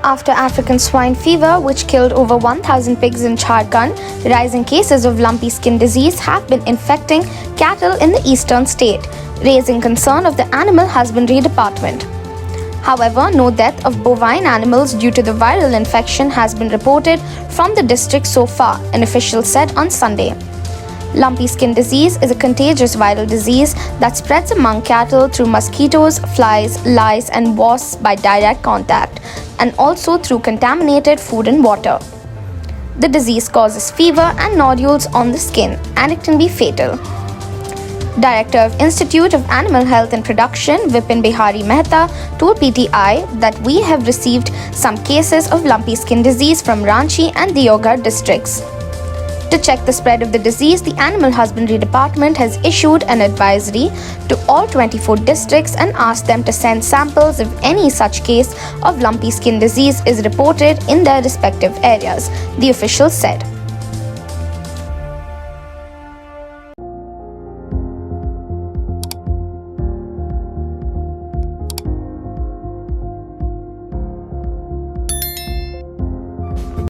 After African swine fever, which killed over 1,000 pigs in Jharkhand, rising cases of lumpy skin disease have been infecting cattle in the eastern state, raising concern of the Animal Husbandry Department. However, no death of bovine animals due to the viral infection has been reported from the district so far, an official said on Sunday. Lumpy skin disease is a contagious viral disease that spreads among cattle through mosquitoes, flies, lice, and wasps by direct contact, and also through contaminated food and water. The disease causes fever and nodules on the skin, and it can be fatal. Director of Institute of Animal Health and Production, Vipin Bihari Mehta, told PTI that we have received some cases of lumpy skin disease from Ranchi and Deoghar districts. To check the spread of the disease, the Animal Husbandry Department has issued an advisory to all 24 districts and asked them to send samples if any such case of lumpy skin disease is reported in their respective areas, the official said.